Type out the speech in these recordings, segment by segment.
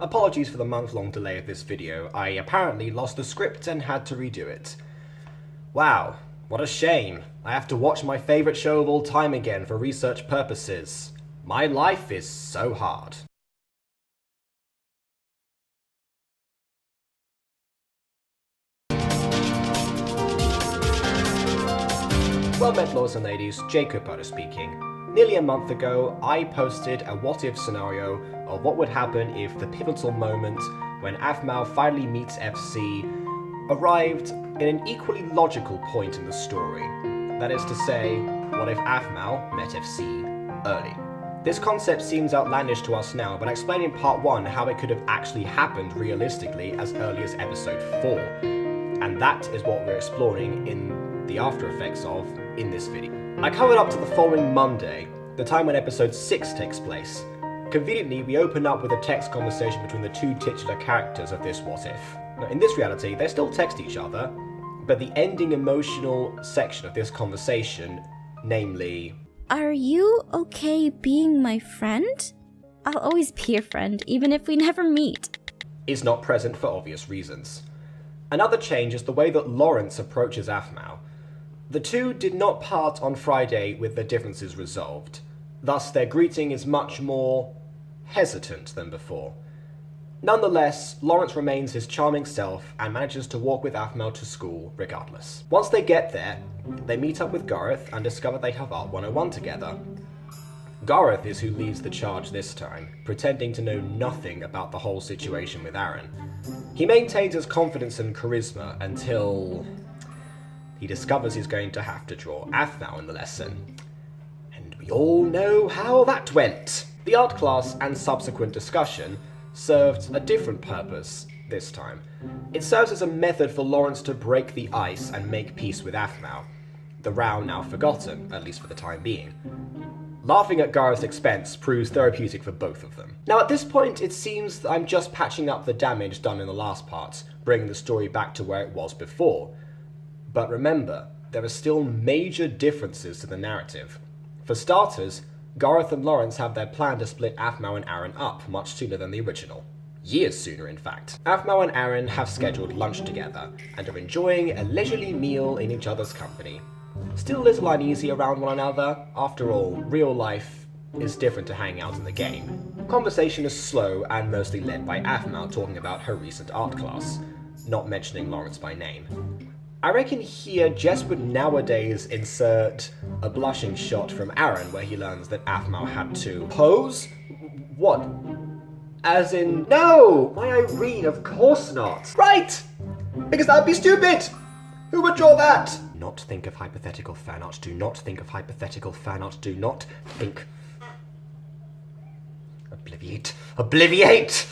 Apologies for the month-long delay of this video. I apparently lost the script and had to redo it. Wow, what a shame. I have to watch my favourite show of all time again for research purposes. My life is so hard. Well met, lords and ladies, Jacob Potter speaking. Nearly a month ago, I posted a what-if scenario of what would happen if the pivotal moment when Aphmau finally meets FC arrived in an equally logical point in the story. That is to say, what if Aphmau met FC early? This concept seems outlandish to us now, but I explained in part 1 how it could have actually happened realistically as early as episode 4. And that is what we're exploring in the after effects of in this video. I covered up to the following Monday, the time when episode 6 takes place. Conveniently, we open up with a text conversation between the two titular characters of this what if. Now, in this reality, they still text each other, but the ending emotional section of this conversation, namely, "Are you okay being my friend? I'll always be your friend, even if we never meet," is not present for obvious reasons. Another change is the way that Lawrence approaches Aphmau. The two did not part on Friday with their differences resolved. Thus, their greeting is much more hesitant than before. Nonetheless, Lawrence remains his charming self and manages to walk with Aphmau to school regardless. Once they get there, they meet up with Gareth and discover they have Art 101 together. Gareth is who leads the charge this time, pretending to know nothing about the whole situation with Aaron. He maintains his confidence and charisma until he discovers he's going to have to draw Aphmau in the lesson. And we all know how that went. The art class and subsequent discussion served a different purpose this time. It serves as a method for Lawrence to break the ice and make peace with Aphmau, the row now forgotten, at least for the time being. Laughing at Gareth's expense proves therapeutic for both of them. Now at this point, it seems that I'm just patching up the damage done in the last part, bringing the story back to where it was before. But remember, there are still major differences to the narrative. For starters, Gareth and Lawrence have their plan to split Aphmau and Aaron up much sooner than the original. Years sooner, in fact. Aphmau and Aaron have scheduled lunch together, and are enjoying a leisurely meal in each other's company. Still a little uneasy around one another. After all, real life is different to hanging out in the game. Conversation is slow and mostly led by Aphmau talking about her recent art class, not mentioning Lawrence by name. I reckon here Jess would nowadays insert a blushing shot from Aaron where he learns that Aphmau had to pose? What? As in, no! My Irene, of course not! Right! Because that would be stupid! Who would draw that? Not think of hypothetical fan art, do not think of hypothetical fan art, do not think. Obliviate!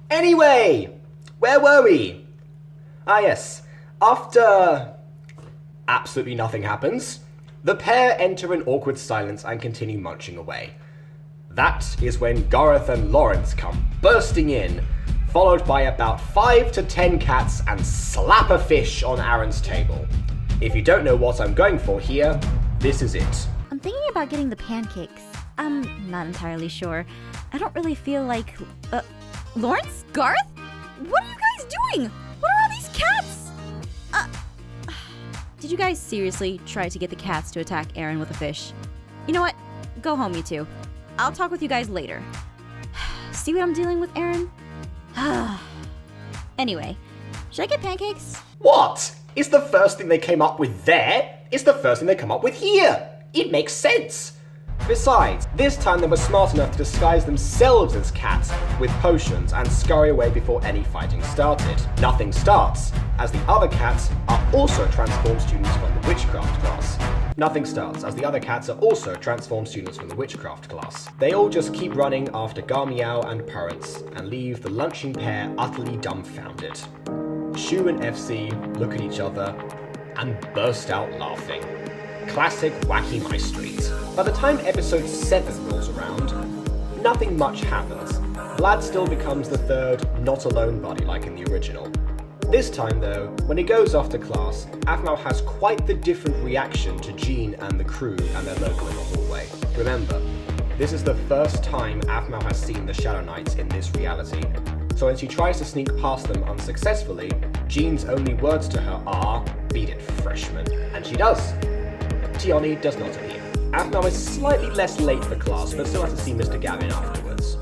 Anyway, where were we? Ah yes. After absolutely nothing happens, the pair enter an awkward silence and continue munching away. That is when Gareth and Lawrence come bursting in, followed by about 5 to 10 cats and slap a fish on Aaron's table. If you don't know what I'm going for here, this is it. I'm thinking about getting the pancakes. I'm not entirely sure. I don't really feel like... Lawrence? Gareth? What are you guys doing? What are all these cats? Did you guys seriously try to get the cats to attack Aaron with a fish? You know what? Go home, you two. I'll talk with you guys later. See what I'm dealing with, Aaron? Anyway, should I get pancakes? What? Is the first thing they came up with there? It's the first thing they come up with here. It makes sense. Besides, this time they were smart enough to disguise themselves as cats with potions and scurry away before any fighting started. Nothing starts, as the other cats are also transformed students from the witchcraft class. Nothing starts, as the other cats are also transformed students from the witchcraft class. They all just keep running after Garmeow and Parents and leave the lunching pair utterly dumbfounded. Shu and FC look at each other and burst out laughing. Classic wacky MyStreet. By the time episode 7 rolls around, nothing much happens. Vlad still becomes the third not alone buddy like in the original. This time though, when he goes off to class, Aphmau has quite the different reaction to Jean and the crew and their local in the hallway. Remember, This is the first time Aphmau has seen the Shadow Knights in this reality, so when she tries to sneak past them unsuccessfully, Jean's only words to her are, "Beat it, freshman," and she does. Tioni does not appear. Aphmau is slightly less late for class, but still has to see Mr. Gavin afterwards.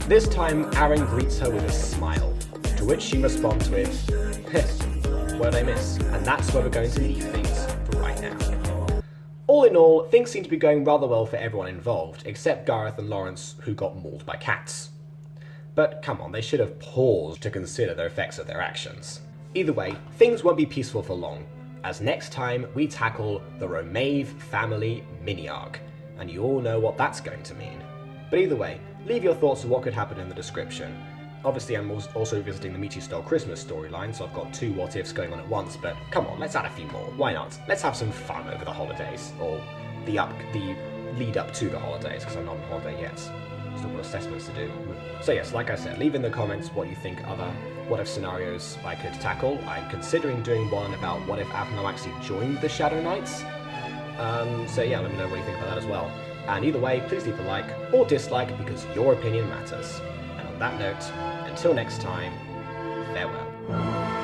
This time, Aaron greets her with a smile, to which she responds with, "What'd I miss?" And that's where we're going to leave things for right now. All in all, things seem to be going rather well for everyone involved, except Gareth and Lawrence, who got mauled by cats. But come on, they should have paused to consider the effects of their actions. Either way, things won't be peaceful for long, as next time we tackle the Romave family mini-arc, and you all know what that's going to mean. But either way, leave your thoughts on what could happen in the description. Obviously, I'm also visiting the Meaty Style Christmas storyline, so I've got 2 what-ifs going on at once, but come on, let's add a few more. Why not? Let's have some fun over the holidays, or the lead up to the holidays, because I'm not on holiday yet. Still got assessments to do. So yes, like I said, leave in the comments what you think other what-if scenarios I could tackle. I'm considering doing one about what if Aphmau actually joined the Shadow Knights. So yeah, let me know what you think about that as well. And either way, please leave a like or dislike, because your opinion matters. And on that note, until next time, farewell.